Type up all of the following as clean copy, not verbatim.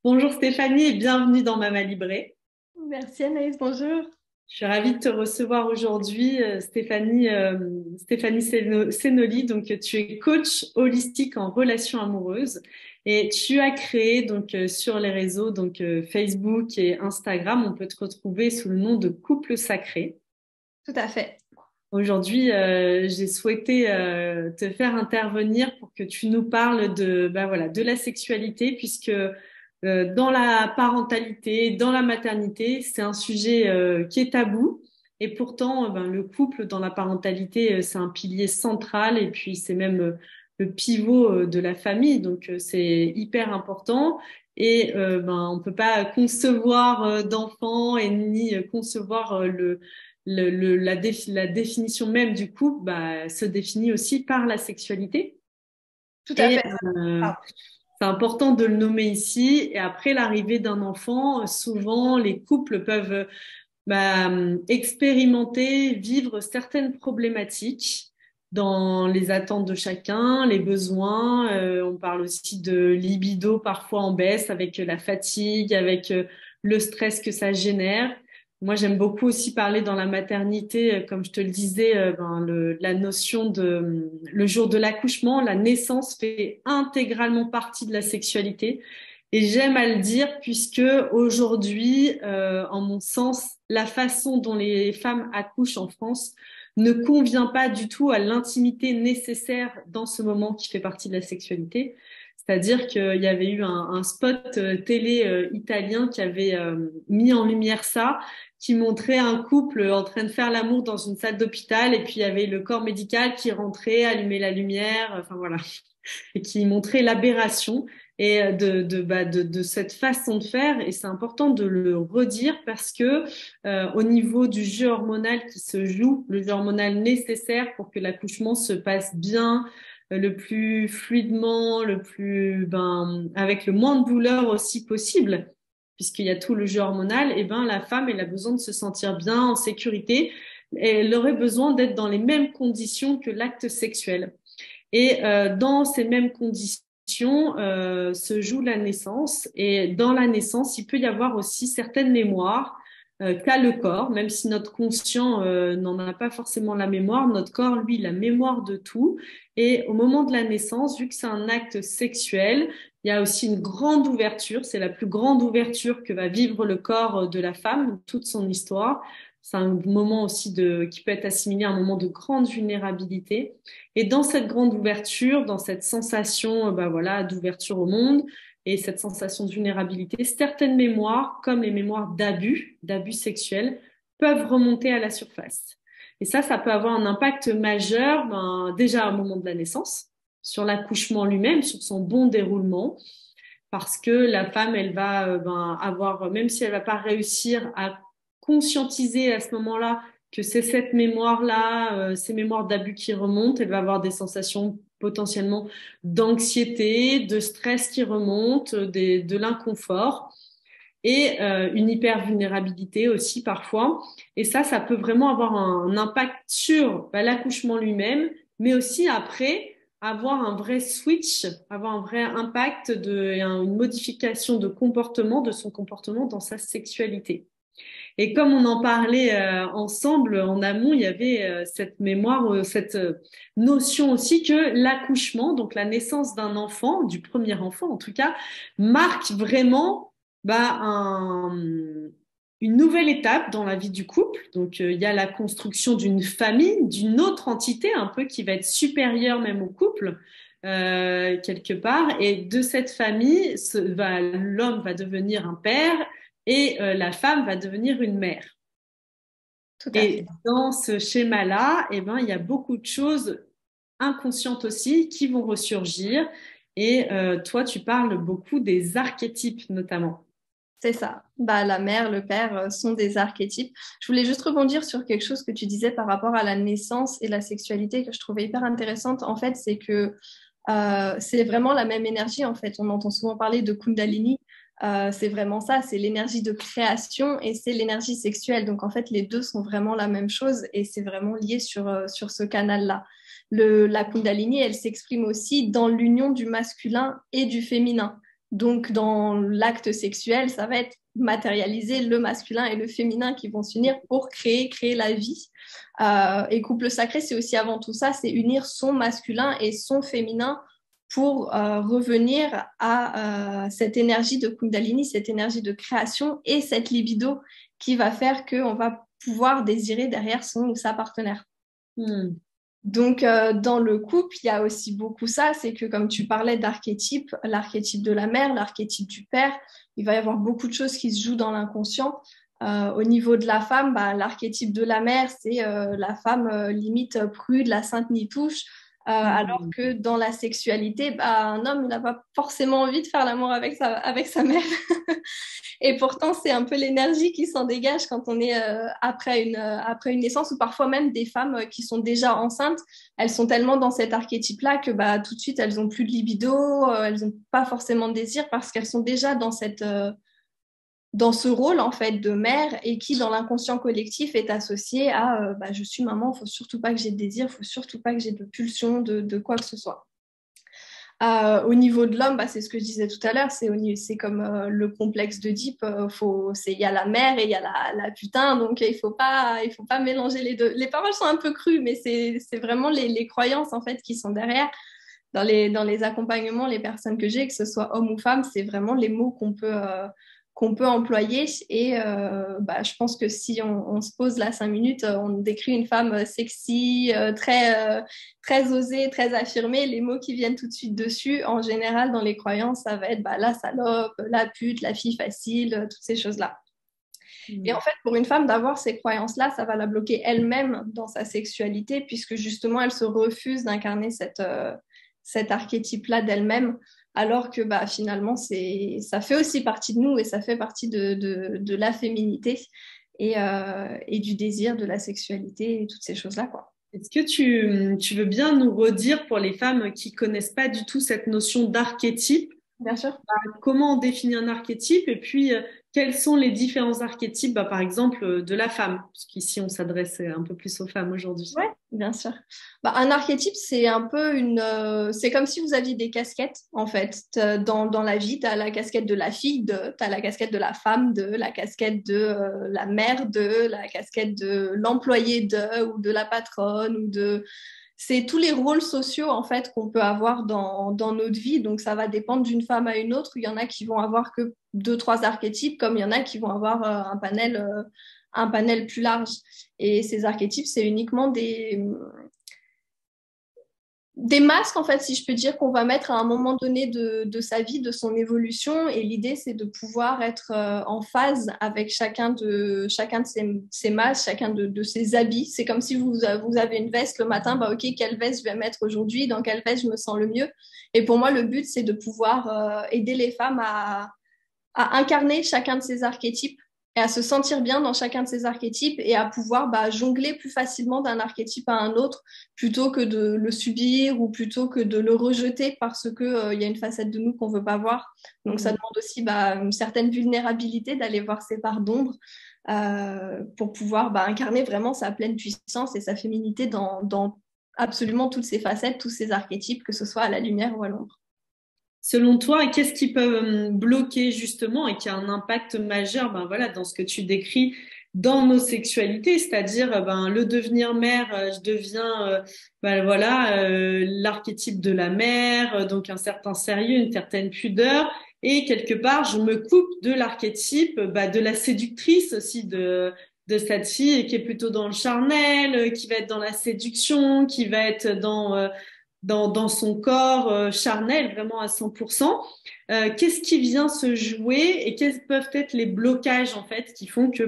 Bonjour Stéphanie et bienvenue dans Mama Libré. Merci Anaïs, bonjour. Je suis ravie de te recevoir aujourd'hui, Stéphanie Senoli. Donc, tu es coach holistique en relations amoureuses et tu as créé sur les réseaux Facebook et Instagram, on peut te retrouver sous le nom de Couple Sacré. Tout à fait. Aujourd'hui, j'ai souhaité te faire intervenir pour que tu nous parles de la sexualité, puisque dans la parentalité, dans la maternité, c'est un sujet qui est tabou. Et pourtant, le couple dans la parentalité, c'est un pilier central et puis c'est même le pivot de la famille. Donc, c'est hyper important. Et on peut pas concevoir d'enfants et ni concevoir la définition même du couple se définit aussi par la sexualité. Tout à Et fait. Ah, c'est important de le nommer ici. Et après l'arrivée d'un enfant, souvent les couples peuvent expérimenter, vivre certaines problématiques dans les attentes de chacun, les besoins. On parle aussi de libido parfois en baisse avec la fatigue, avec le stress que ça génère. Moi, j'aime beaucoup aussi parler dans la maternité, comme je te le disais, la notion de le jour de l'accouchement, la naissance fait intégralement partie de la sexualité. Et j'aime à le dire puisque aujourd'hui, en mon sens, la façon dont les femmes accouchent en France ne convient pas du tout à l'intimité nécessaire dans ce moment qui fait partie de la sexualité. C'est-à-dire qu'il y avait eu un spot télé italien qui avait mis en lumière ça, qui montrait un couple en train de faire l'amour dans une salle d'hôpital et puis il y avait le corps médical qui rentrait, allumait la lumière, enfin voilà, et qui montrait l'aberration et de cette façon de faire. Et c'est important de le redire parce que au niveau du jeu hormonal qui se joue, le jeu hormonal nécessaire pour que l'accouchement se passe bien, le plus fluidement, avec le moins de douleur aussi possible, puisqu'il y a tout le jeu hormonal, et la femme, elle a besoin de se sentir bien, en sécurité, et elle aurait besoin d'être dans les mêmes conditions que l'acte sexuel. Et dans ces mêmes conditions se joue la naissance. Et dans la naissance, il peut y avoir aussi certaines mémoires qu'a le corps, même si notre conscient n'en a pas forcément la mémoire. Notre corps, lui, la mémoire de tout. Et au moment de la naissance, vu que c'est un acte sexuel, il y a aussi une grande ouverture. C'est la plus grande ouverture que va vivre le corps de la femme, toute son histoire. C'est un moment aussi qui peut être assimilé à un moment de grande vulnérabilité. Et dans cette grande ouverture, dans cette sensation, d'ouverture au monde et cette sensation de vulnérabilité, certaines mémoires, comme les mémoires d'abus sexuels, peuvent remonter à la surface. Et ça peut avoir un impact majeur, déjà au moment de la naissance, sur l'accouchement lui-même, sur son bon déroulement, parce que la femme, elle va avoir, même si elle va pas réussir à conscientiser à ce moment-là que c'est cette mémoire-là, ces mémoires d'abus qui remontent, elle va avoir des sensations potentiellement d'anxiété, de stress qui remontent, de l'inconfort et une hypervulnérabilité aussi parfois. Et ça peut vraiment avoir un impact sur l'accouchement lui-même, mais aussi après avoir un vrai switch, avoir un vrai impact une modification de comportement, de son comportement dans sa sexualité. Et comme on en parlait ensemble en amont, il y avait cette mémoire, cette notion aussi que l'accouchement, donc la naissance d'un enfant, du premier enfant en tout cas, marque vraiment une nouvelle étape dans la vie du couple. Donc il y a la construction d'une famille, d'une autre entité un peu qui va être supérieure même au couple. Quelque part, et de cette famille, l'homme va devenir un père et la femme va devenir une mère. tout à fait. Et dans ce schéma-là, il y a beaucoup de choses inconscientes aussi qui vont ressurgir. Et toi, tu parles beaucoup des archétypes notamment. C'est ça. La mère, le père sont des archétypes. Je voulais juste rebondir sur quelque chose que tu disais par rapport à la naissance et la sexualité que je trouvais hyper intéressante. En fait, c'est que c'est vraiment la même énergie. En fait, on entend souvent parler de Kundalini. C'est vraiment ça. C'est l'énergie de création et c'est l'énergie sexuelle. Donc, en fait, les deux sont vraiment la même chose et c'est vraiment lié sur ce canal-là. La Kundalini, elle s'exprime aussi dans l'union du masculin et du féminin. Donc, dans l'acte sexuel, ça va être matérialiser le masculin et le féminin qui vont s'unir pour créer la vie. Et couple sacré, c'est aussi avant tout ça, c'est unir son masculin et son féminin pour revenir à cette énergie de Kundalini, cette énergie de création et cette libido qui va faire qu'on va pouvoir désirer derrière son ou sa partenaire. Donc, dans le couple, il y a aussi beaucoup ça, c'est que comme tu parlais d'archétypes, l'archétype de la mère, l'archétype du père, il va y avoir beaucoup de choses qui se jouent dans l'inconscient. Au niveau de la femme, l'archétype de la mère, c'est la femme limite prude, la sainte n'y touche, alors que dans la sexualité, un homme, il n'a pas forcément envie de faire l'amour avec sa mère. Et pourtant, c'est un peu l'énergie qui s'en dégage quand on est après une naissance, ou parfois même des femmes qui sont déjà enceintes, elles sont tellement dans cet archétype-là que tout de suite, elles n'ont plus de libido, elles n'ont pas forcément de désir parce qu'elles sont déjà dans ce rôle en fait de mère et qui dans l'inconscient collectif est associé à je suis maman, il faut surtout pas que j'ai de désir, il faut surtout pas que j'ai de pulsion de quoi que ce soit. Au niveau de l'homme, c'est ce que je disais tout à l'heure, c'est comme le complexe d'Oedipe, il y a la mère et il y a la putain, donc il faut pas mélanger les deux. Les paroles sont un peu crues, mais c'est vraiment les croyances en fait qui sont derrière. Dans les accompagnements, les personnes que j'ai, que ce soit homme ou femme, c'est vraiment les mots qu'on peut employer. Et je pense que si on se pose là 5 minutes, on décrit une femme sexy, très osée, très affirmée, les mots qui viennent tout de suite dessus, en général, dans les croyances, ça va être la salope, la pute, la fille facile, toutes ces choses-là. Et en fait, pour une femme, d'avoir ces croyances-là, ça va la bloquer elle-même dans sa sexualité, puisque justement, elle se refuse d'incarner cet archétype-là d'elle-même, alors que finalement, ça fait aussi partie de nous et ça fait partie de la féminité et du désir, de la sexualité et toutes ces choses-là, quoi. Est-ce que tu veux bien nous redire pour les femmes qui connaissent pas du tout cette notion d'archétype, Bien sûr. comment on définit un archétype et puis quels sont les différents archétypes, par exemple, de la femme, puisqu'ici on s'adresse un peu plus aux femmes aujourd'hui. Ouais, bien sûr. Un archétype, c'est un peu c'est comme si vous aviez des casquettes, en fait. Dans la vie, tu as la casquette de la fille, tu as la casquette de la femme, la casquette de la mère, la casquette de l'employé ou de la patronne, c'est tous les rôles sociaux en fait qu'on peut avoir dans notre vie. Donc ça va dépendre d'une femme à une autre. Il y en a qui vont avoir que 2-3 archétypes, comme il y en a qui vont avoir un panel plus large. Et ces archétypes, c'est uniquement des masques, en fait, si je peux dire, qu'on va mettre à un moment donné de sa vie, de son évolution. Et l'idée, c'est de pouvoir être en phase avec chacun de ses masques, chacun de ses habits. C'est comme si vous avez une veste le matin, ok, quelle veste je vais mettre aujourd'hui, dans quelle veste je me sens le mieux. Et pour moi, le but, c'est de pouvoir aider les femmes à incarner chacun de ces archétypes et à se sentir bien dans chacun de ces archétypes et à pouvoir jongler plus facilement d'un archétype à un autre plutôt que de le subir ou plutôt que de le rejeter parce que y a une facette de nous qu'on veut pas voir. Donc ça demande aussi une certaine vulnérabilité d'aller voir ses parts d'ombre pour pouvoir incarner vraiment sa pleine puissance et sa féminité dans absolument toutes ses facettes, tous ses archétypes, que ce soit à la lumière ou à l'ombre. Selon toi, qu'est-ce qui peut bloquer justement et qui a un impact majeur dans ce que tu décris dans nos sexualités, c'est-à-dire le devenir mère, je deviens l'archétype de la mère, donc un certain sérieux, une certaine pudeur, et quelque part je me coupe de l'archétype de la séductrice aussi de cette fille qui est plutôt dans le charnel, qui va être dans la séduction, qui va être dans son corps charnel, vraiment à 100%. Qu'est-ce qui vient se jouer et quels peuvent être les blocages en fait qui font que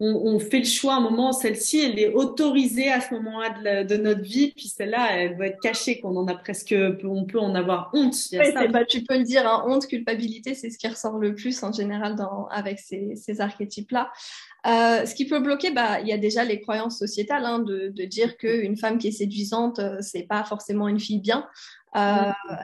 on fait le choix à un moment, celle-ci elle est autorisée à ce moment-là de notre vie, puis celle-là elle doit être cachée, qu'on en a presque, on peut en avoir honte. Il y a ça. Tu peux le dire, hein, honte, culpabilité, c'est ce qui ressort le plus en général avec ces archétypes-là. Ce qui peut bloquer, il y a déjà les croyances sociétales, hein, de dire qu'une femme qui est séduisante, c'est pas forcément une fille bien.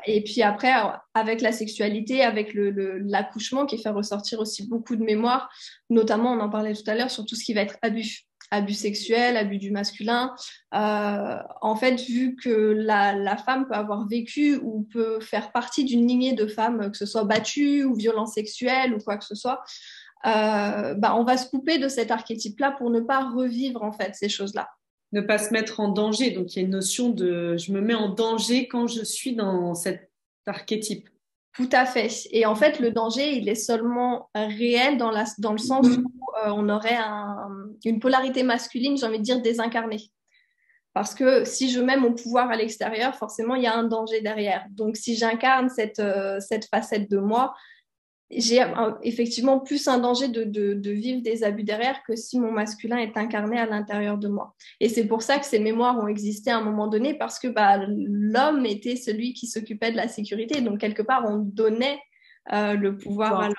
Et puis après, avec la sexualité, avec l'accouchement qui fait ressortir aussi beaucoup de mémoires, notamment, on en parlait tout à l'heure, sur tout ce qui va être abus. abus sexuels, abus du masculin. En fait, vu que la femme peut avoir vécu ou peut faire partie d'une lignée de femmes, que ce soit battues ou violences sexuelles ou quoi que ce soit, on va se couper de cet archétype-là pour ne pas revivre en fait ces choses-là. Ne pas se mettre en danger. Donc, il y a une notion de je me mets en danger quand je suis dans cet archétype. Tout à fait. Et en fait, le danger, il est seulement réel dans le sens où on aurait une polarité masculine, j'ai envie de dire, désincarnée. Parce que si je mets mon pouvoir à l'extérieur, forcément, il y a un danger derrière. Donc, si j'incarne cette facette de moi, j'ai effectivement plus un danger de vivre des abus derrière que si mon masculin est incarné à l'intérieur de moi. Et c'est pour ça que ces mémoires ont existé à un moment donné, parce que l'homme était celui qui s'occupait de la sécurité. Donc, quelque part, on donnait le pouvoir à l'homme,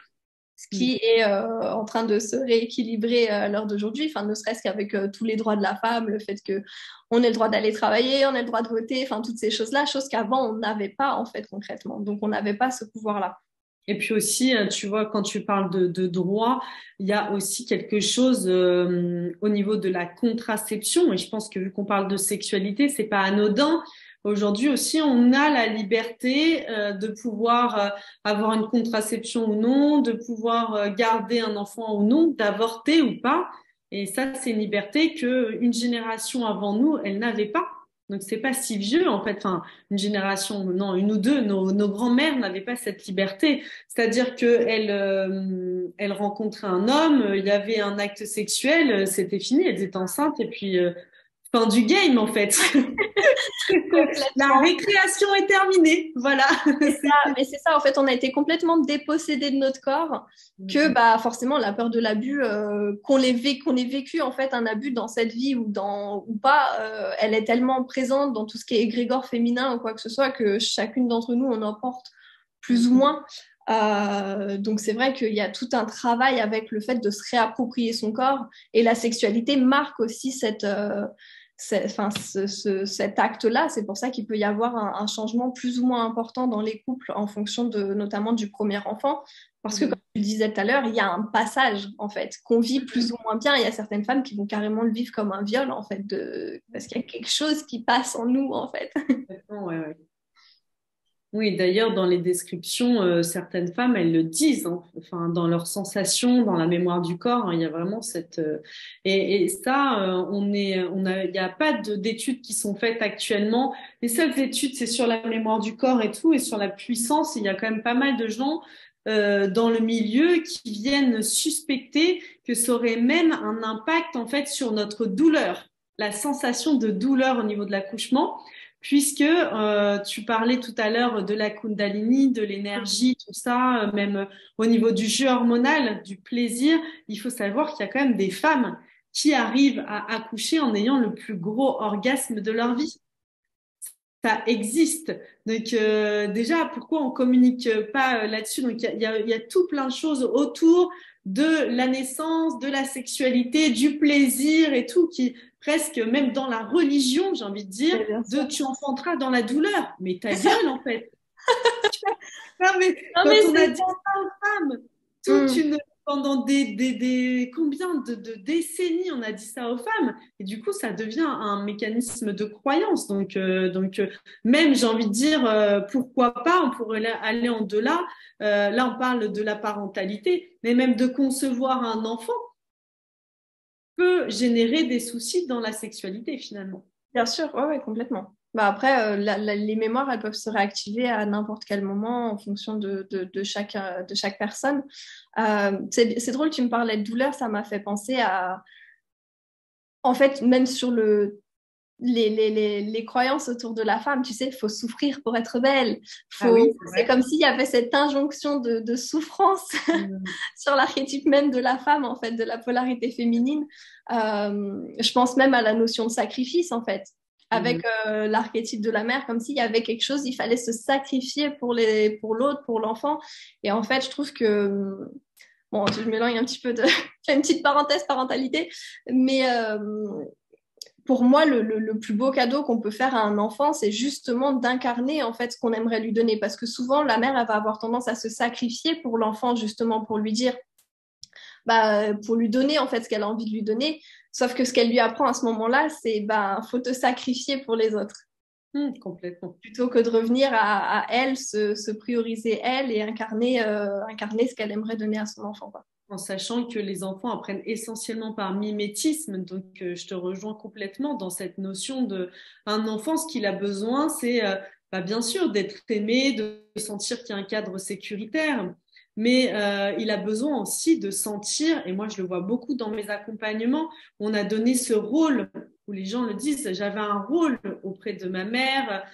ce qui est en train de se rééquilibrer à l'heure d'aujourd'hui, enfin, ne serait-ce qu'avec tous les droits de la femme, le fait qu'on ait le droit d'aller travailler, on ait le droit de voter, enfin, toutes ces choses-là, choses qu'avant, on n'avait pas, en fait, concrètement. Donc, on n'avait pas ce pouvoir-là. Et puis aussi, tu vois, quand tu parles de droit, il y a aussi quelque chose au niveau de la contraception. Et je pense que vu qu'on parle de sexualité, c'est pas anodin. Aujourd'hui aussi, on a la liberté de pouvoir avoir une contraception ou non, de pouvoir garder un enfant ou non, d'avorter ou pas. Et ça, c'est une liberté que une génération avant nous, elle n'avait pas. Donc c'est pas si vieux en fait. Enfin, une génération, non, une ou deux, nos grands-mères n'avaient pas cette liberté. C'est-à-dire que elle rencontrait un homme, il y avait un acte sexuel, c'était fini, elles étaient enceintes et puis fin du game en fait. La récréation est terminée, voilà. Mais c'est ça, en fait, on a été complètement dépossédé de notre corps, que forcément la peur de l'abus, qu'on ait vécu en fait un abus dans cette vie ou pas, elle est tellement présente dans tout ce qui est égrégore féminin ou quoi que ce soit que chacune d'entre nous on en porte plus ou moins. Donc c'est vrai qu'il y a tout un travail avec le fait de se réapproprier son corps, et la sexualité marque aussi cet acte-là. C'est pour ça qu'il peut y avoir un changement plus ou moins important dans les couples en fonction notamment du premier enfant. Parce que, comme tu le disais tout à l'heure, il y a un passage, en fait, qu'on vit plus ou moins bien. Il y a certaines femmes qui vont carrément le vivre comme un viol, en fait, parce qu'il y a quelque chose qui passe en nous, en fait. Ouais, ouais. Oui, d'ailleurs, dans les descriptions, certaines femmes, elles le disent, hein. Enfin, dans leurs sensations, dans la mémoire du corps, hein, il y a vraiment cette et ça, il n'y a pas d'études qui sont faites actuellement. Les seules études, c'est sur la mémoire du corps et tout, et sur la puissance. Il y a quand même pas mal de gens dans le milieu qui viennent suspecter que ça aurait même un impact en fait sur notre douleur, la sensation de douleur au niveau de l'accouchement. Puisque tu parlais tout à l'heure de la Kundalini, de l'énergie, tout ça, même au niveau du jeu hormonal, du plaisir, il faut savoir qu'il y a quand même des femmes qui arrivent à accoucher en ayant le plus gros orgasme de leur vie. Ça existe. Donc déjà, pourquoi on communique pas là-dessus? Donc il y a tout plein de choses autour de la naissance, de la sexualité, du plaisir et tout, qui presque même dans la religion, j'ai envie de dire, de tu enfanteras dans la douleur. Mais ta gueule en fait. Non mais quand on a dit ça aux femmes, toute une pendant combien de décennies on a dit ça aux femmes, et du coup ça devient un mécanisme de croyance. Donc même j'ai envie de dire pourquoi pas, on pourrait aller en delà. Là on parle de la parentalité, mais même de concevoir un enfant peut générer des soucis dans la sexualité finalement. Bien sûr, ouais, complètement. Après, les mémoires, elles peuvent se réactiver à n'importe quel moment en fonction de chaque personne. C'est drôle, tu me parlais de douleur, ça m'a fait penser à... En fait, même sur les croyances autour de la femme, tu sais, il faut souffrir pour être belle. C'est comme s'il y avait cette injonction de souffrance sur l'archétype même de la femme, en fait, de la polarité féminine. Je pense même à la notion de sacrifice, en fait, avec l'archétype de la mère, comme s'il y avait quelque chose, il fallait se sacrifier pour l'autre, pour l'enfant. Et en fait, je trouve que... Bon, je m'éloigne un petit peu je fais une petite parenthèse parentalité, mais pour moi, le plus beau cadeau qu'on peut faire à un enfant, c'est justement d'incarner en fait ce qu'on aimerait lui donner. Parce que souvent, la mère, elle va avoir tendance à se sacrifier pour l'enfant, justement, pour lui dire pour lui donner en fait ce qu'elle a envie de lui donner. Sauf que ce qu'elle lui apprend à ce moment-là, c'est faut te sacrifier pour les autres. Complètement. Plutôt que de revenir à elle, se prioriser elle et incarner ce qu'elle aimerait donner à son enfant, quoi. En sachant que les enfants apprennent essentiellement par mimétisme. Donc, je te rejoins complètement dans cette notion de un enfant, ce qu'il a besoin, c'est bien sûr d'être aimé, de sentir qu'il y a un cadre sécuritaire, mais il a besoin aussi de sentir, et moi je le vois beaucoup dans mes accompagnements, on a donné ce rôle où les gens le disent, j'avais un rôle auprès de ma mère.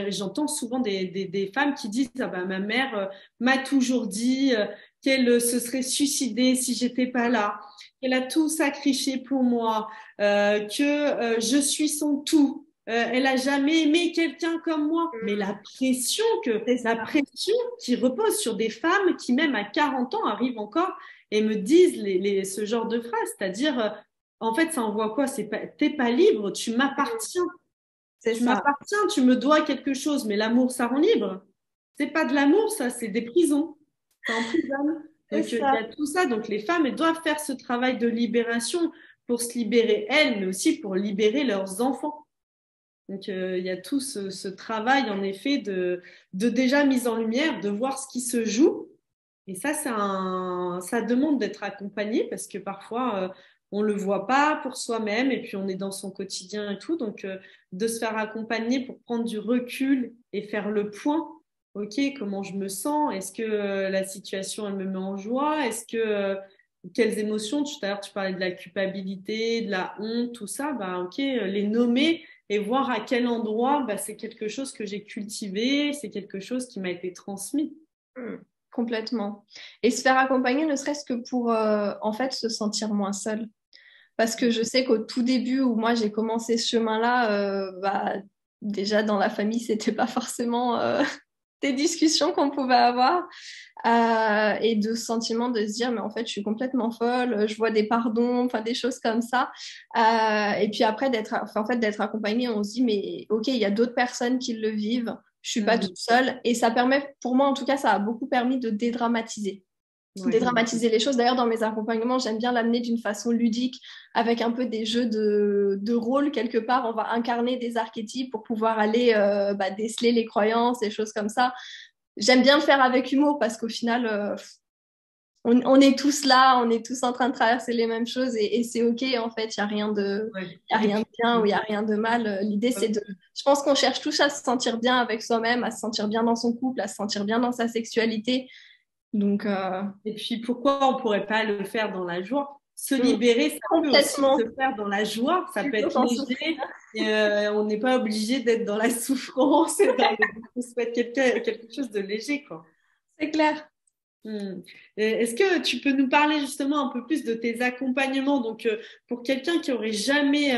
J'entends souvent des femmes qui disent, ma mère m'a toujours dit qu'elle se serait suicidée si j'étais pas là, qu'elle a tout sacrifié pour moi, que je suis son tout. Elle a jamais aimé quelqu'un comme moi. Mais la pression qui repose sur des femmes qui, même à 40 ans, arrivent encore et me disent ce genre de phrase, c'est-à-dire, en fait, ça envoie quoi? T'es pas libre, tu m'appartiens. C'est Tu ça. m'appartiens, tu me dois quelque chose, mais l'amour, ça rend libre. C'est pas de l'amour, ça, c'est des prisons. Ça emprisonne. C'est Donc, il y ça. a tout ça. Donc, les femmes, elles doivent faire ce travail de libération pour se libérer elles, mais aussi pour libérer leurs enfants. Donc, il y a tout ce travail, en effet, de déjà mise en lumière, de voir ce qui se joue. Et ça, ça demande d'être accompagné parce que parfois, on le voit pas pour soi-même et puis on est dans son quotidien et tout. Donc, de se faire accompagner pour prendre du recul et faire le point. OK, comment je me sens? Est-ce que la situation, elle me met en joie? Quelles émotions? Tout à l'heure, tu parlais de la culpabilité, de la honte, tout ça. OK, les nommer et voir à quel endroit, c'est quelque chose que j'ai cultivé, c'est quelque chose qui m'a été transmis. Mm. Complètement. Et se faire accompagner, ne serait-ce que pour en fait se sentir moins seul. Parce que je sais qu'au tout début où moi j'ai commencé ce chemin-là, déjà dans la famille, c'était pas forcément des discussions qu'on pouvait avoir. Et de ce sentiment de se dire, mais en fait, je suis complètement folle, je vois des pardons, enfin des choses comme ça. Et puis après, d'être accompagnée, on se dit, mais ok, il y a d'autres personnes qui le vivent, je suis pas toute seule. Et ça permet, pour moi en tout cas, ça a beaucoup permis de dédramatiser. Ouais. Dédramatiser les choses. D'ailleurs, dans mes accompagnements, j'aime bien l'amener d'une façon ludique, avec un peu des jeux de rôle quelque part. On va incarner des archétypes pour pouvoir aller déceler les croyances, des choses comme ça. J'aime bien le faire avec humour parce qu'au final, on est tous là, on est tous en train de traverser les mêmes choses et c'est OK en fait. Il n'y a rien Ouais. y a rien de bien ou il n'y a rien de mal. L'idée, je pense qu'on cherche tous à se sentir bien avec soi-même, à se sentir bien dans son couple, à se sentir bien dans sa sexualité. Donc, Et puis, pourquoi on pourrait pas le faire dans la joie? Se libérer, ça peut aussi complètement. se faire dans la joie. Ça peut Plutôt être qu'en souffrir. léger. Et, on n'est pas obligé d'être dans la souffrance et on souhaite quelque chose de léger, quoi. C'est clair. Est-ce que tu peux nous parler justement un peu plus de tes accompagnements? Donc, pour quelqu'un qui aurait jamais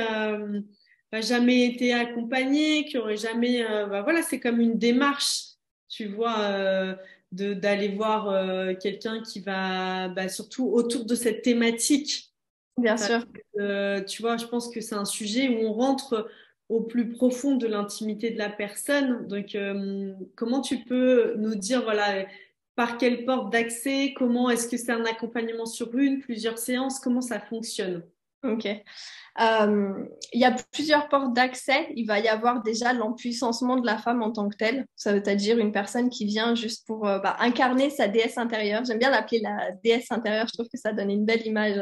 été accompagné, qui aurait jamais, voilà, c'est comme une démarche, tu vois, d'aller voir quelqu'un qui va, surtout autour de cette thématique. Bien Parce sûr. que, tu vois, je pense que c'est un sujet où on rentre au plus profond de l'intimité de la personne. Donc, comment tu peux nous dire, voilà, par quelle porte d'accès, comment est-ce que c'est un accompagnement sur plusieurs séances, comment ça fonctionne? Ok. Il y a plusieurs portes d'accès. Il va y avoir déjà l'empuissancement de la femme en tant que telle. Ça veut dire une personne qui vient juste pour incarner sa déesse intérieure. J'aime bien l'appeler la déesse intérieure. Je trouve que ça donne une belle image.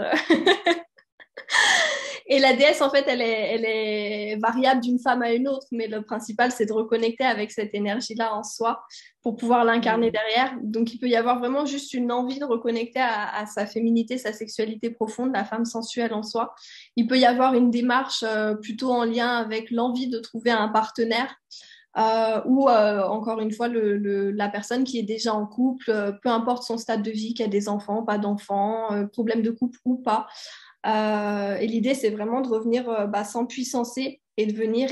Et la déesse, en fait, elle est variable d'une femme à une autre, mais le principal, c'est de reconnecter avec cette énergie-là en soi pour pouvoir l'incarner derrière. Donc, il peut y avoir vraiment juste une envie de reconnecter à sa féminité, sa sexualité profonde, la femme sensuelle en soi. Il peut y avoir une démarche plutôt en lien avec l'envie de trouver un partenaire. Ou encore une fois la personne qui est déjà en couple, peu importe son stade de vie, qui a des enfants, pas d'enfants, problème de couple ou pas. Et l'idée, c'est vraiment de revenir s'empuissancer et de venir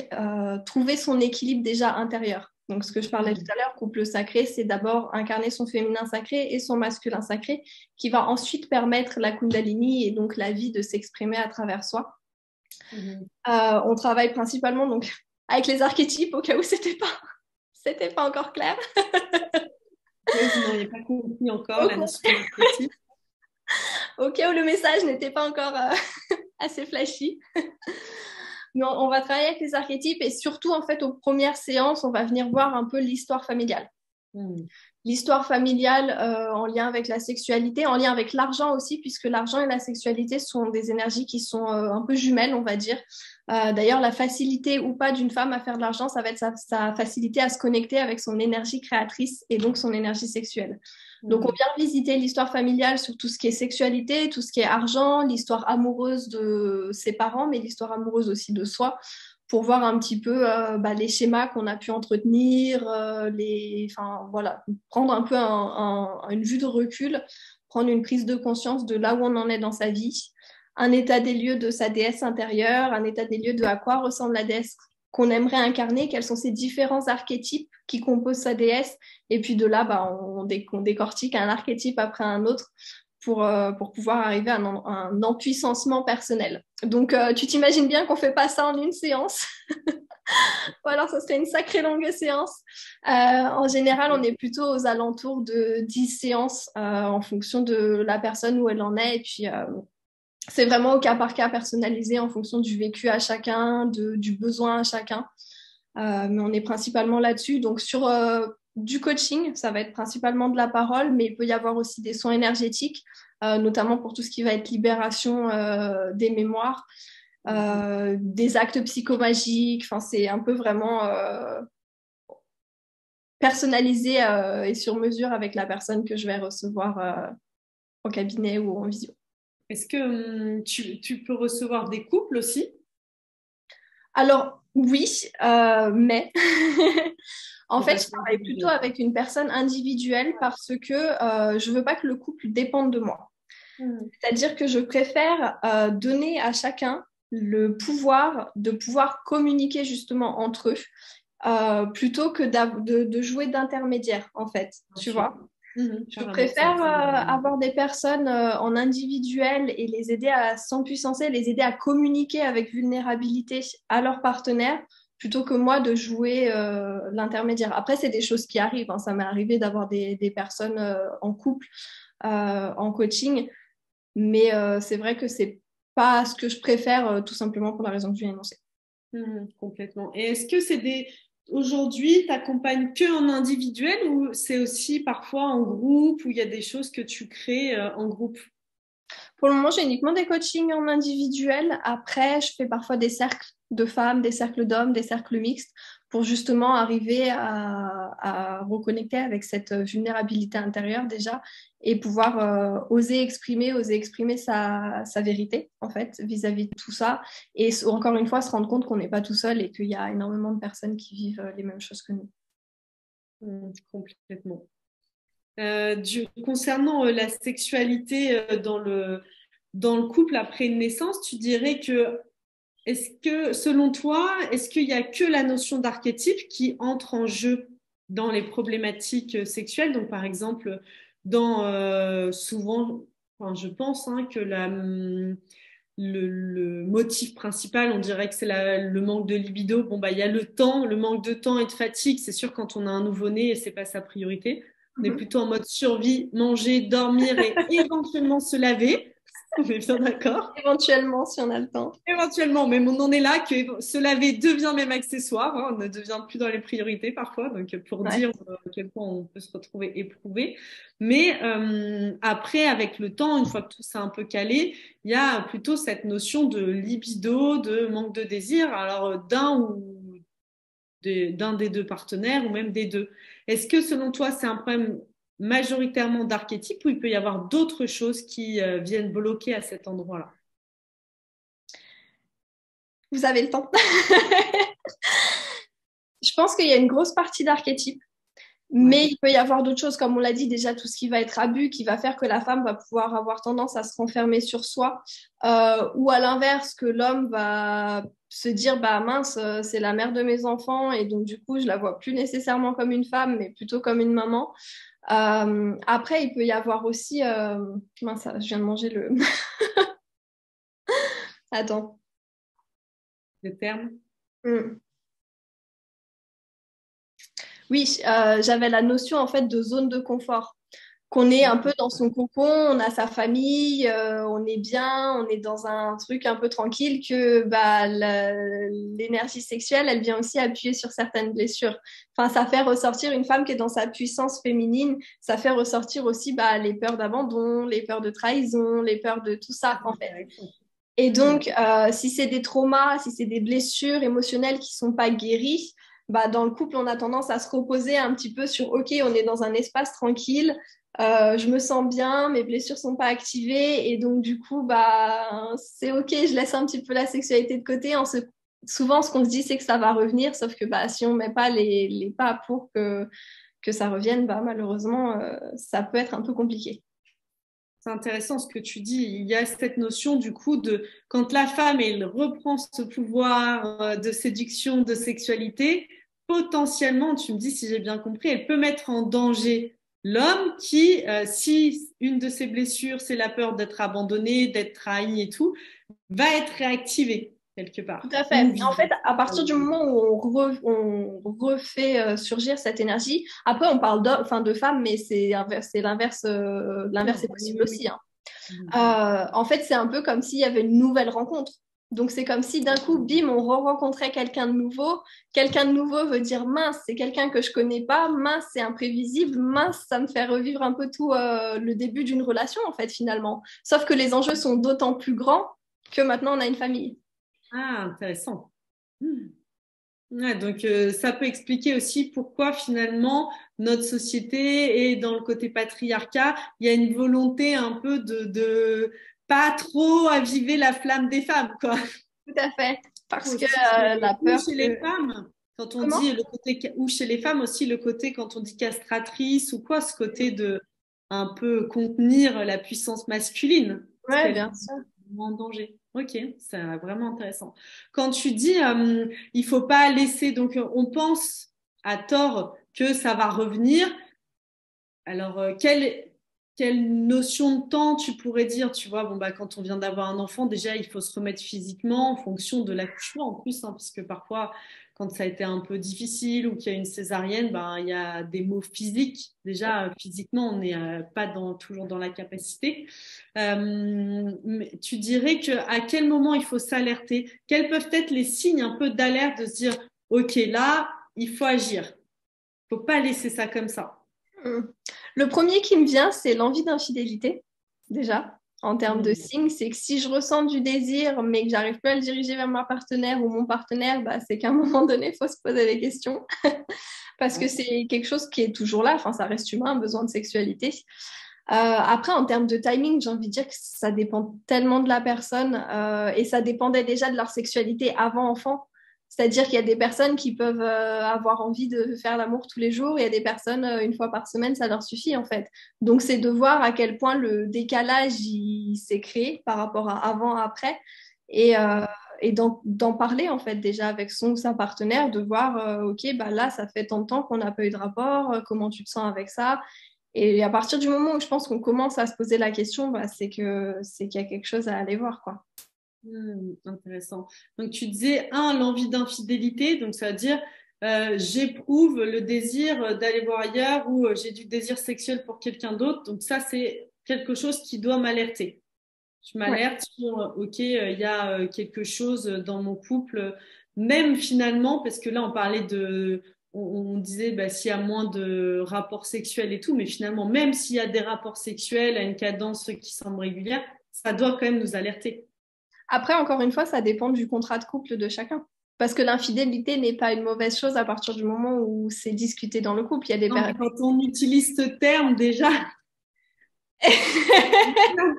trouver son équilibre déjà intérieur. Donc, ce que je parlais tout à l'heure, couple sacré, c'est d'abord incarner son féminin sacré et son masculin sacré, qui va ensuite permettre la Kundalini et donc la vie de s'exprimer à travers soi. On travaille principalement donc avec les archétypes, au cas où c'était pas encore clair. Oui, vous n'auriez pas compris encore la notion d'archétype. Au cas où le message n'était pas encore assez flashy. Mais on va travailler avec les archétypes et surtout, en fait, aux premières séances, on va venir voir un peu l'histoire familiale. Hmm. L'histoire familiale en lien avec la sexualité, en lien avec l'argent aussi, puisque l'argent et la sexualité sont des énergies qui sont un peu jumelles, on va dire. D'ailleurs, la facilité ou pas d'une femme à faire de l'argent, ça va être sa facilité à se connecter avec son énergie créatrice et donc son énergie sexuelle. Donc, on vient visiter l'histoire familiale sur tout ce qui est sexualité, tout ce qui est argent, l'histoire amoureuse de ses parents, mais l'histoire amoureuse aussi de soi, pour voir un petit peu les schémas qu'on a pu entretenir, enfin, voilà, prendre un peu une vue de recul, prendre une prise de conscience de là où on en est dans sa vie, un état des lieux de sa déesse intérieure, un état des lieux de à quoi ressemble la déesse qu'on aimerait incarner, quels sont ces différents archétypes qui composent sa déesse, et puis de là, on décortique un archétype après un autre pour pouvoir arriver à un empuissancement personnel. Donc, tu t'imagines bien qu'on ne fait pas ça en une séance, ou alors ça serait une sacrée longue séance. En général, on est plutôt aux alentours de 10 séances en fonction de la personne où elle en est, et puis c'est vraiment au cas par cas personnalisé en fonction du vécu à chacun, du besoin à chacun. Mais on est principalement là-dessus. Donc, sur du coaching, ça va être principalement de la parole, mais il peut y avoir aussi des soins énergétiques, notamment pour tout ce qui va être libération des mémoires, des actes psychomagiques. Enfin, c'est un peu vraiment personnalisé et sur mesure avec la personne que je vais recevoir en cabinet ou en visio. Est-ce que tu peux recevoir des couples aussi? Alors, oui, mais en C'est fait, pas je trop travaille plutôt individuel. avec une personne individuelle parce que je veux pas que le couple dépende de moi. Hmm. C'est-à-dire que je préfère donner à chacun le pouvoir de pouvoir communiquer justement entre eux plutôt que de jouer d'intermédiaire, en fait, Bien tu sûr. vois. Je Carrément, ça me préfère semble. avoir des personnes en individuel et les aider à s'empuissancer, les aider à communiquer avec vulnérabilité à leur partenaire, plutôt que moi de jouer l'intermédiaire. Après, c'est des choses qui arrivent, hein. Ça m'est arrivé d'avoir des personnes en couple, en coaching, mais c'est vrai que c'est pas ce que je préfère, tout simplement pour la raison que je viens d'énoncer. Complètement. Et est-ce que c'est des... Aujourd'hui, tu accompagnes que en individuel ou c'est aussi parfois en groupe où il y a des choses que tu crées en groupe? Pour le moment, j'ai uniquement des coachings en individuel. Après, je fais parfois des cercles de femmes, des cercles d'hommes, des cercles mixtes pour justement arriver à reconnecter avec cette vulnérabilité intérieure déjà et pouvoir oser exprimer sa vérité en fait vis-à-vis de tout ça. Et encore une fois, se rendre compte qu'on n'est pas tout seul et qu'il y a énormément de personnes qui vivent les mêmes choses que nous. Complètement. Concernant la sexualité dans le couple après une naissance, tu dirais que, est-ce que, selon toi, est-ce qu'il n'y a que la notion d'archétype qui entre en jeu dans les problématiques sexuelles? Donc, par exemple, souvent, enfin, je pense que le motif principal, on dirait que c'est le manque de libido. Bon, bah, il y a le temps, le manque de temps et de fatigue. C'est sûr, quand on a un nouveau-né, c'est pas sa priorité. On est Mhm. plutôt en mode survie, manger, dormir et éventuellement se laver. On est bien d'accord. Éventuellement, si on a le temps. Éventuellement, mais on en est là que se laver devient même accessoire, on ne devient plus dans les priorités parfois, donc pour Ouais. dire à quel point on peut se retrouver éprouvé. Mais après, avec le temps, une fois que tout s'est un peu calé, il y a plutôt cette notion de libido, de manque de désir, alors d'un des deux partenaires ou même des deux. Est-ce que selon toi, c'est un problème majoritairement d'archétype ou il peut y avoir d'autres choses qui viennent bloquer à cet endroit-là? Vous avez le temps. Je pense qu'il y a une grosse partie d'archétype. Ouais. Mais il peut y avoir d'autres choses, comme on l'a dit déjà, tout ce qui va être abus, qui va faire que la femme va pouvoir avoir tendance à se renfermer sur soi, ou à l'inverse, que l'homme va se dire, bah mince, c'est la mère de mes enfants, et donc du coup, je la vois plus nécessairement comme une femme, mais plutôt comme une maman. Après, il peut y avoir aussi, mince, je viens de manger le... Attends. Le terme? Hmm. Oui, j'avais la notion en fait de zone de confort. qu'on est un peu dans son cocon, on a sa famille, on est bien, on est dans un truc un peu tranquille, que bah, l'énergie sexuelle, elle vient aussi appuyer sur certaines blessures. Enfin, ça fait ressortir une femme qui est dans sa puissance féminine, ça fait ressortir aussi bah, les peurs d'abandon, les peurs de trahison, les peurs de tout ça, en fait. Et donc, si c'est des traumas, si c'est des blessures émotionnelles qui sont pas guéries, bah, dans le couple, on a tendance à se reposer un petit peu sur, OK, on est dans un espace tranquille, je me sens bien, mes blessures sont pas activées, et donc du coup, bah, c'est OK, je laisse un petit peu la sexualité de côté. Souvent, ce qu'on se dit, c'est que ça va revenir, sauf que bah, si on met pas les pas pour que ça revienne, bah, malheureusement, ça peut être un peu compliqué. C'est intéressant ce que tu dis. Il y a cette notion du coup de quand la femme elle reprend ce pouvoir de séduction, de sexualité, potentiellement, tu me dis si j'ai bien compris, elle peut mettre en danger l'homme qui, si une de ses blessures, c'est la peur d'être abandonné, d'être trahi et tout, va être réactivée quelque Tout part à ou fait. En fait, visée. à partir du moment où on refait surgir cette énergie, après on parle enfin, de femmes, mais c'est l'inverse, l'inverse est Oui, possible oui, aussi, hein. oui. En fait, c'est un peu comme s'il y avait une nouvelle rencontre. Donc, c'est comme si d'un coup, bim, on re-rencontrait quelqu'un de nouveau. Quelqu'un de nouveau veut dire mince, c'est quelqu'un que je connais pas, mince, c'est imprévisible, mince, ça me fait revivre un peu tout le début d'une relation, en fait, finalement. Sauf que les enjeux sont d'autant plus grands que maintenant on a une famille. Ah, intéressant. Hmm. Ouais, donc ça peut expliquer aussi pourquoi finalement notre société est dans le côté patriarcat. Il y a une volonté un peu de pas trop aviver la flamme des femmes, quoi. Tout à fait. Parce que Aussi la ou peur chez les que... femmes, quand on Comment? dit le côté ou chez les femmes aussi le côté quand on dit castratrice ou quoi, ce côté de un peu contenir la puissance masculine, parce Ouais, qu'elle est bien sûr. en danger. Ok, c'est vraiment intéressant. Quand tu dis il faut pas laisser, donc on pense à tort que ça va revenir. Alors, quelle notion de temps tu pourrais dire, tu vois, bon, bah, quand on vient d'avoir un enfant, déjà, il faut se remettre physiquement en fonction de l'accouchement en plus, hein, parce que parfois, quand ça a été un peu difficile ou qu'il y a une césarienne, ben, il y a des maux physiques. Déjà, physiquement, on n'est pas toujours dans la capacité. Mais tu dirais que à quel moment il faut s'alerter? Quels peuvent être les signes un peu d'alerte de se dire, OK, là, il faut agir. Il faut pas laisser ça comme ça. Hmm. Le premier qui me vient, c'est l'envie d'infidélité, déjà. En termes de signes, c'est que si je ressens du désir, mais que j'arrive plus à le diriger vers ma partenaire ou mon partenaire, bah, c'est qu'à un moment donné, il faut se poser des questions. Parce que c'est quelque chose qui est toujours là. Enfin, ça reste humain, un besoin de sexualité. Après, en termes de timing, j'ai envie de dire que ça dépend tellement de la personne et ça dépendait déjà de leur sexualité avant enfant. C'est-à-dire qu'il y a des personnes qui peuvent avoir envie de faire l'amour tous les jours, et il y a des personnes, une fois par semaine, ça leur suffit en fait. Donc c'est de voir à quel point le décalage il s'est créé par rapport à avant, après, et, euh, et d'en parler en fait déjà avec son ou sa partenaire, de voir, ok, bah là, ça fait tant de temps qu'on n'a pas eu de rapport, comment tu te sens avec ça? Et à partir du moment où je pense qu'on commence à se poser la question, bah, c'est qu'il y a quelque chose à aller voir, quoi. Intéressant. Donc tu disais, l'envie d'infidélité, donc ça veut dire j'éprouve le désir d'aller voir ailleurs ou j'ai du désir sexuel pour quelqu'un d'autre. Donc ça, c'est quelque chose qui doit m'alerter. Je Ouais. m'alerte sur, OK, il y a quelque chose dans mon couple, même finalement, parce que là, on parlait on disait, bah, s'il y a moins de rapports sexuels et tout, mais finalement, même s'il y a des rapports sexuels à une cadence qui semble régulière, ça doit quand même nous alerter. Après, encore une fois, ça dépend du contrat de couple de chacun. Parce que l'infidélité n'est pas une mauvaise chose à partir du moment où c'est discuté dans le couple. Il y a des Non, personnes. mais quand on utilise ce terme, déjà,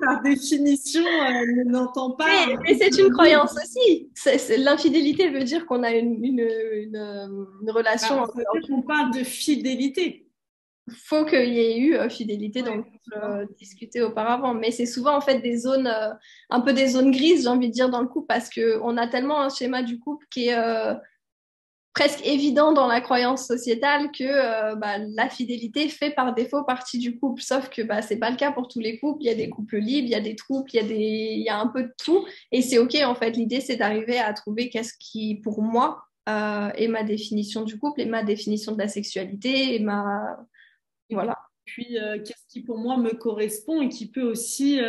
par définition, on n'entend pas un Mais c'est couple une libre. croyance aussi. L'infidélité veut dire qu'on a une relation. Bah, ça veut dire qu'on parle de fidélité. Faut qu'il y ait eu fidélité dans le Ouais, couple tu vois. discuté auparavant. Mais c'est souvent en fait des zones, un peu des zones grises, j'ai envie de dire, dans le couple, parce qu'on a tellement un schéma du couple qui est presque évident dans la croyance sociétale que bah, la fidélité fait par défaut partie du couple. Sauf que bah, c'est pas le cas pour tous les couples. Il y a des couples libres, il y a des trouples, il y a un peu de tout. Et c'est OK en fait. L'idée, c'est d'arriver à trouver qu'est-ce qui, pour moi, est ma définition du couple et ma définition de la sexualité et ma... Voilà. puis qu'est-ce qui pour moi me correspond et qui peut aussi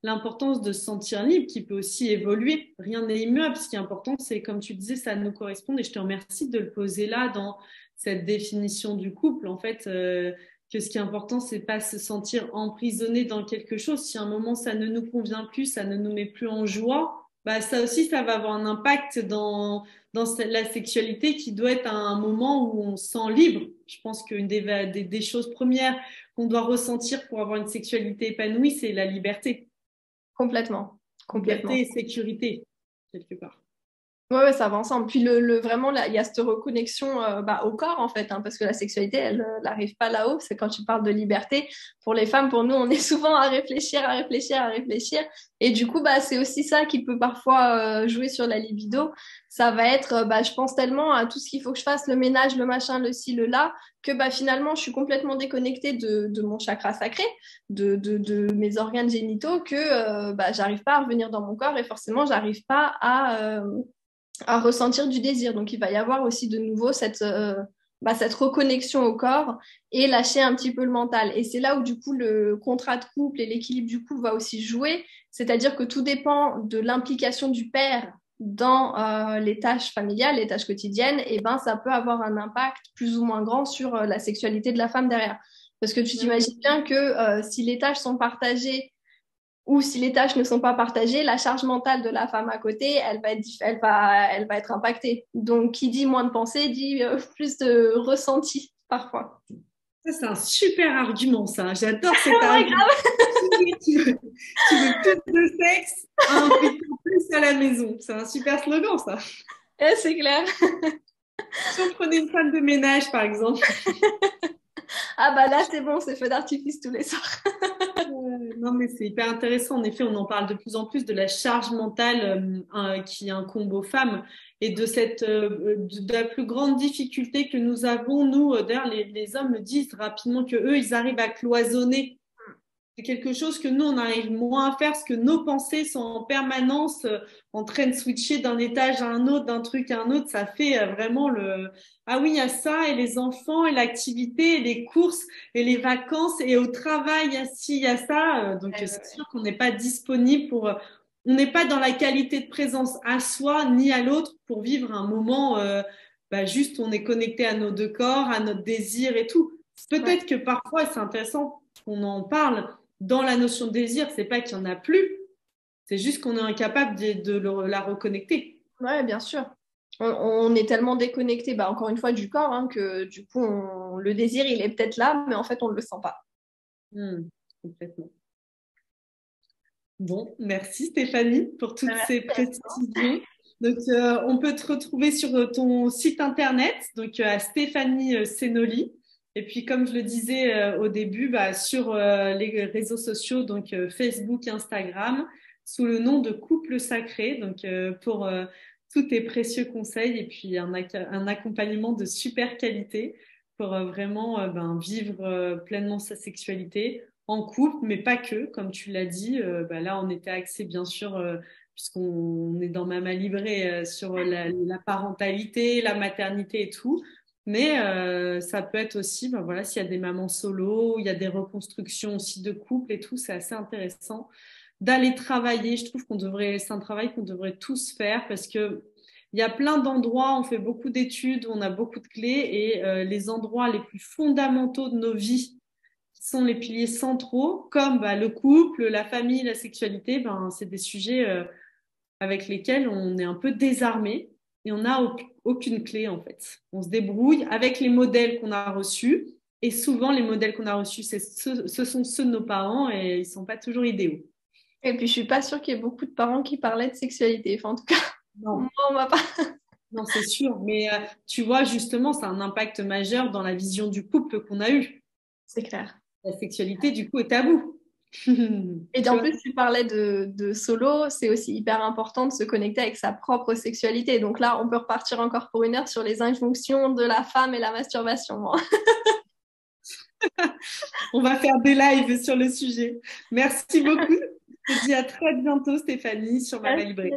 l'importance de se sentir libre, qui peut aussi évoluer. Rien n'est immuable. Ce qui est important, c'est comme tu disais, ça nous correspond. Et je te remercie de le poser là dans cette définition du couple. En fait, que ce qui est important, c'est pas se sentir emprisonné dans quelque chose. Si à un moment ça ne nous convient plus, ça ne nous met plus en joie, bah ça aussi, ça va avoir un impact dans la sexualité qui doit être à un moment où on se sent libre. Je pense qu'une des choses premières qu'on doit ressentir pour avoir une sexualité épanouie, c'est la liberté. Complètement, complètement. Liberté et sécurité, quelque part. Ouais, ça va ensemble. Puis vraiment, là, il y a cette reconnexion au corps, en fait, hein, parce que la sexualité, elle n'arrive pas là-haut. C'est quand tu parles de liberté. Pour les femmes, pour nous, on est souvent à réfléchir, à réfléchir, à réfléchir. Et du coup, c'est aussi ça qui peut parfois jouer sur la libido. Ça va être, je pense tellement à tout ce qu'il faut que je fasse, le ménage, le machin, le ci, le là, que finalement, je suis complètement déconnectée de mon chakra sacré, de mes organes génitaux, que j'arrive pas à revenir dans mon corps et forcément, j'arrive pas à ressentir du désir. Donc, il va y avoir aussi de nouveau cette reconnexion au corps et lâcher un petit peu le mental. Et c'est là où, du coup, le contrat de couple et l'équilibre du couple va aussi jouer. C'est-à-dire que tout dépend de l'implication du père dans les tâches familiales, les tâches quotidiennes, et ça peut avoir un impact plus ou moins grand sur la sexualité de la femme derrière. Parce que tu t'imagines bien que si les tâches sont partagées ou si les tâches ne sont pas partagées, la charge mentale de la femme à côté, elle va être impactée. Donc, qui dit moins de pensée, dit plus de ressenti, parfois. Ça, c'est un super argument, ça. J'adore cet argument. Tu veux plus de sexe, implique plus à la maison. C'est un super slogan, ça. C'est clair. Si on prenait une femme de ménage, par exemple. Ah là, c'est bon, c'est feu d'artifice tous les soirs. Non, mais c'est hyper intéressant. En effet, on en parle de plus en plus de la charge mentale qui incombe aux femmes et de la plus grande difficulté que nous avons, nous, d'ailleurs, les hommes le disent rapidement que eux, ils arrivent à cloisonner. C'est quelque chose que nous, on arrive moins à faire parce que nos pensées sont en permanence en train de switcher d'un étage à un autre, d'un truc à un autre. Ça fait vraiment ah oui, il y a ça, et les enfants, et l'activité, et les courses, et les vacances, et au travail, il y a ci, il y a ça. Donc, c'est sûr qu'on n'est pas disponible on n'est pas dans la qualité de présence à soi ni à l'autre pour vivre un moment juste on est connecté à nos deux corps, à notre désir et tout. Peut-être que parfois, c'est intéressant qu'on en parle dans la notion de désir, c'est pas qu'il y en a plus, c'est juste qu'on est incapable la reconnecter. Ouais, bien sûr. On est tellement déconnecté, encore une fois, du corps, hein, que du coup, le désir, il est peut-être là, mais en fait, on ne le sent pas. Complètement. Bon, merci Stéphanie pour toutes ces précisions. Donc, on peut te retrouver sur ton site internet, donc à Stéphanie Senoli. Et puis, comme je le disais au début, sur les réseaux sociaux, donc Facebook, Instagram, sous le nom de Couple Sacré, donc pour tous tes précieux conseils et puis un accompagnement de super qualité pour vraiment vivre pleinement sa sexualité en couple, mais pas que, comme tu l'as dit. Là, on était axé, bien sûr, puisqu'on est dans Mama Libré, sur la parentalité, la maternité et tout. Mais ça peut être aussi, s'il y a des mamans solo, il y a des reconstructions aussi de couple et tout, c'est assez intéressant d'aller travailler. Je trouve c'est un travail qu'on devrait tous faire parce que il y a plein d'endroits, on fait beaucoup d'études, on a beaucoup de clés et les endroits les plus fondamentaux de nos vies qui sont les piliers centraux, comme le couple, la famille, la sexualité, c'est des sujets avec lesquels on est un peu désarmé et on n'a aucune clé en fait. On se débrouille avec les modèles qu'on a reçus et souvent les modèles qu'on a reçus, ce sont ceux de nos parents et ils ne sont pas toujours idéaux. Et puis je suis pas sûre qu'il y ait beaucoup de parents qui parlaient de sexualité. Enfin, en tout cas, non. Moi, on va pas. Non, c'est sûr. Mais tu vois, justement, ça a un impact majeur dans la vision du couple qu'on a eu. C'est clair. La sexualité, du coup, est tabou. Et en plus, tu parlais de solo, c'est aussi hyper important de se connecter avec sa propre sexualité. Donc là, on peut repartir encore pour une heure sur les injonctions de la femme et la masturbation. On va faire des lives sur le sujet. Merci beaucoup. Je te dis à très bientôt, Stéphanie, sur Mama Libré.